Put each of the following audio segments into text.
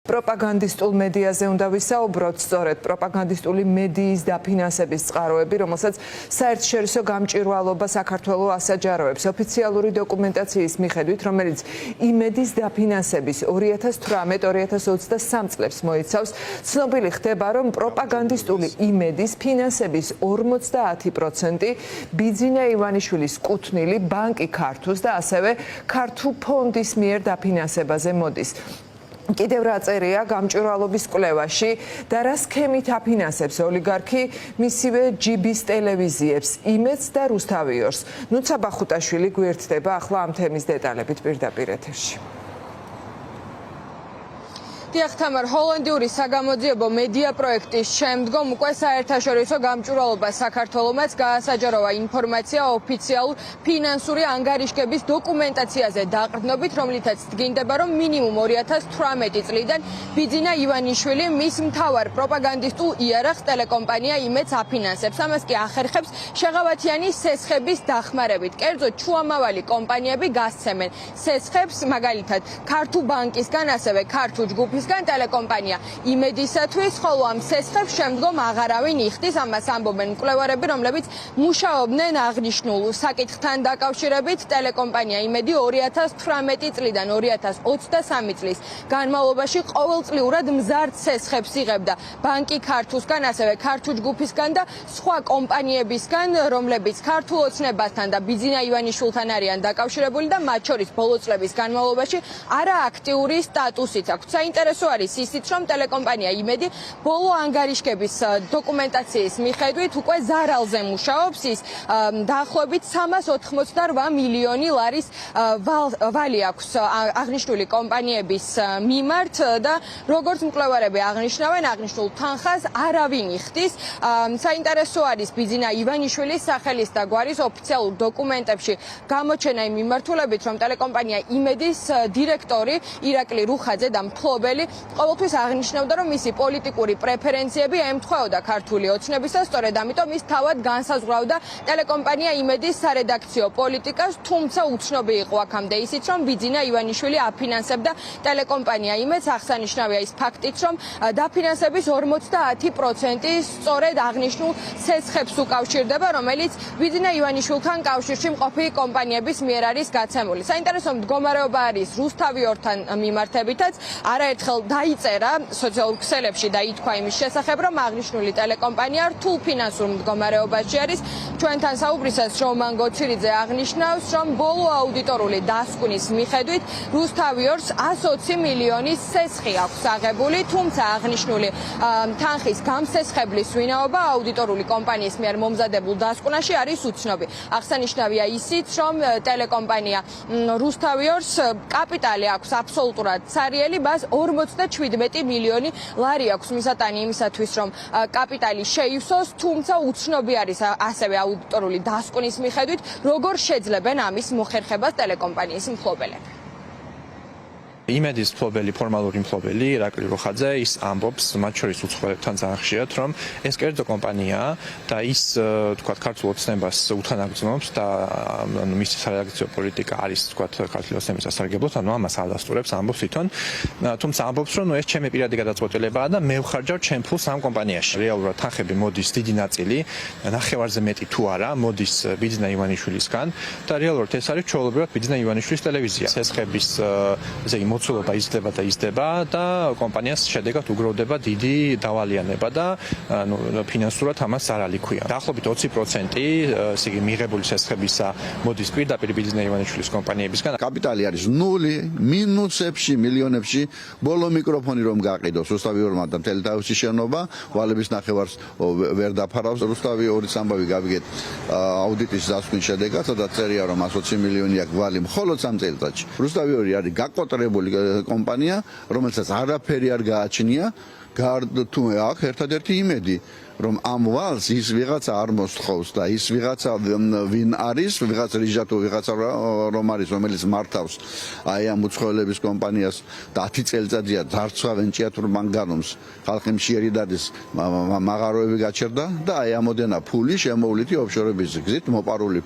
პროპაგანდისტულ მედიაზე უნდა ვისაუბროთ, სწორედ პროპაგანდისტული მედიის დაფინანსების წყაროები, რომელსაც საერთაშორისო გამჭვირვალობა საქართველოს ასაჯაროებს. ოფიციალური დოკუმენტაციის მიხედვით, რომელიც იმედის დაფინანსების 2018-2023 წლებს მოიცავს, ცნობილი ხდება, რომ პროპაგანდისტული იმედის ფინანსების 50% ბიძინა ივანიშვილის კუთვნილი ბანკი ქართუს და ასევე ქართულ ფონდის მიერ დაფინანსებაზე მოდის. კიდევ რა წერია გამჭვირვალობის კვლევაში და რა სქემით აფინანსებს ოლიგარქი მისივე ჯიბის ტელევიზიებს, იმედს და რუსთავიორს. ნუცა ბახუტაშვილი გვერდდება ახლა ამ თემის დეტალებით პირდაპირ ეთერში. თამარ, ჰოლანდიური საგამოძიებო მედია პროექტის შემდგომ უკვე საერთაშორისო გამჭვირვალობა საქართველომაც გაასაჯაროვა ინფორმაცია ოფიციალურ ფინანსური ანგარიშგების დოკუმენტაციაზე დაყრდნობით, რომლითაც დგინდება, რომ მინიმუმ 2018 წლიდან ბიძინა ივანიშვილი მის მთავარ პროპაგანდისტულ იარაღს ტელეკომპანია იმედს აფინანსებს. ამას კი ახერხებს შეღავათიანის სესხების დახმარებით. კერძოდ, შუამავალი კომპანიები გასცემენ სესხებს, მაგალითად, ქართულ ბანკისგან, ასევე ქართულ ჯგუფის ტელეკომპანია იმედისათვის, ხოლო ამ სესხებს შემდგომ აღარავინ იხდის. ამას ამბობენ მკვლევარები, რომლებიც მუშაობდნენ აღნიშნულ საკითხთან დაკავშირებით. ტელეკომპანია იმედი 2018 წლიდან 2023 წლის განმავლობაში ყოველწლიურად მზარდ სესხებს იღებდა ბანკი ქართუსგან, ასევე ქართულ ჯგუფისგან და სხვა კომპანიებისგან, რომლებიც ქართულ ოცნებასთან და ბიძინა ივანიშვილთან არიან დაკავშირებული და მათ შორის ბოლო წლების განმავლობაში არააქტიური სტატუსიც აქვს. საინტერესო არის ისიც, რომ ტელეკომპანია იმედი ბოლო ანგარიშგების დოკუმენტაციის მიხედვით უკვე ზარალზე მუშაობს. ის დაახლოებით 388 მილიონი ლარის ვალი აქვს აღნიშნული კომპანიების მიმართ და როგორც მკვლევარები აღნიშნავენ, აღნიშნულ თანხას არავინ იხდის. საინტერესო არის ბიძინა ივანიშვილის სახელის და გვარის ოფიციალურ დოკუმენტებში გამოჩენა იმ მიმართულებით, რომ ტელეკომპანია იმედის დირექტორი ირაკლი რუხაძე და მფლობელი ყოველთვის აღნიშნავდა, რომ მისი პოლიტიკური პრეფერენციები ემთხვეოდა ქართული ოცნების და სწორედ ამიტომ ის თავად განსაზღვრავდა ტელეკომპანია იმედის სარედაქციო პოლიტიკას, თუმცა უცნობი იყო აქამდე ისიც, რომ ბიძინა ივანიშვილი აფინანსებდა ტელეკომპანია იმედს. აღსანიშნავია ის ფაქტიც, რომ დაფინანსების 50% სწორედ აღნიშნულ სესხებს უკავშირდება, რომელიც ბიძინა ივანიშვილთან კავშირში მყოფი კომპანიების მიერ არის გაცემული. საინტერესო მდგომარეობა არის რუსთავიორთან მიმართებითაც. არაერთხელ დაიწერა სოციალურ ქსელებში და ითქვა იმის შესახებ, რომ აღნიშნული ტელეკომპანია რთულ ფინანსურ მდგომარეობაში არის. ჩვენთან საუბრისას რომან გოცირიძე აღნიშნავს, რომ ბოლო აუდიტორული დასკვნის მიხედვით რუსთავიორს 120 მილიონის სესხი აქვს აღებული, თუმცა აღნიშნული თანხის გამსესხებლის ვინაობა აუდიტორული კომპანიის მიერ მომზადებულ დასკვნაში არის უცნობი. აღსანიშნავია ისიც, რომ ტელეკომპანია რუსთავიორს კაპიტალი აქვს აბსოლუტურად ცარიელი, მას 47 მილიონი ლარი აქვს მისატანი იმისათვის, რომ კაპიტალი შეივსოს, თუმცა უცნობი არის ასევე აუდიტორული დასკვნის მიხედვით, როგორ შეძლებენ ამის მოხერხებას ტელეკომპანიის მფლობელები. იმედის მფლობელი, ფორმალური მფლობელი ირაკლი რუხაძე ის ამბობს, მათ შორის უცხოელებთან ძალიან ხშირად, რომ ეს კერძო კომპანია და ის თქვათ ქართულ ოცნებას უთანაგრძნობს და მისი სარედაქციო პოლიტიკა არის თქვათ ქართული ოცნების სასარგებლოდ, ანუ ამას ადასტურებს, ამბობს თვითონ. თუმცა ამბობს, რომ ეს ჩემი პირადი გადაწყვეტილებაა და მე ვხარჯავ ჩემ ფულს ამ კომპანიაში. რეალურად თანხები მოდის დიდი ნაწილი, ნახევარზე მეტი თუ არა, მოდის ბიძინა ივანიშვილისგან და რეალურად ეს არის ჩვეულებრივად ბიძინა ივანიშვილის ტელევიზია. სესხების მოცულობა იზრდება და იზრდება და კომპანიას შედეგად უგროვდება დიდი დავალიანება და ფინანსურად ამას ზარალი ქვია. დაახლოებით 20% ესე იგი მიღებული სესხებისა მოდის პირდაპირ ბიძინა ივანიშვილის კომპანიებისგან. კაპიტალი არის ნული, მინუსებში, მილიონებში. ბოლო მიკროფონი რომ გაყიდოს რუსთავიორმა და მთელი თავისი შენობა ვალების ნახევარს ვერ დაფარავს. რუსთავიორის ამბავი გავიგეთ აუდიტის დასკვნის შედეგად, სადაც წერია, რომ 120 მილიონი აქვს ვალი მხოლოდ 3 წელიწადში. რუსთავიორი არის გაკოტრებული კომპანია, რომელსაც არაფერი არ გააჩნია, გარდა თუ აქ ერთადერთი იმედი, რომ ამ ვალს ის ვიღაცა არ მოსთხოვს და ის ვიღაცა ვინ არის, ვიღაც რიჟა თუ ვიღაცა რომ არის, რომელიც მართავს აი ამ უცხოელების კომპანიას და 10 წელიწადია ძარცვავენ ჭიათურ მანგანუმს, ხალხი მშიერი დადის, მაღაროები გაჩერდა და აი ამოდენა ფული შემოვლითი ოფშორების გზით მოპარული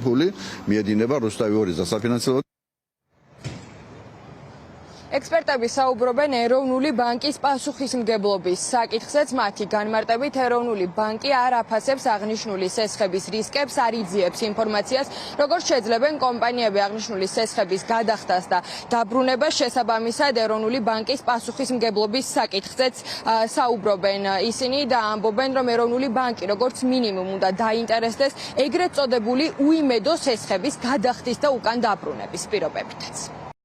ფული მიედინება რუსთავიორის დასაფინანსებლად. ექსპერტები საუბრობენ ეროვნული ბანკის პასუხისმგებლობის საკითხზეც. მათი განმარტებით ეროვნული ბანკი არ აფასებს აღნიშნული სესხების რისკებს, არ იძიებს ინფორმაციას, როგორც შეძლებენ კომპანიები აღნიშნული სესხების გადახდას და დაბრუნებას. შესაბამისად ეროვნული ბანკის პასუხისმგებლობის საკითხზეც საუბრობენ ისინი და ამბობენ, რომ ეროვნული ბანკი როგორც მინიმუმ უნდა დაინტერესდეს ეგრეთ წოდებული უიმედო სესხების გადახდის და უკან დაბრუნების პირობებითაც.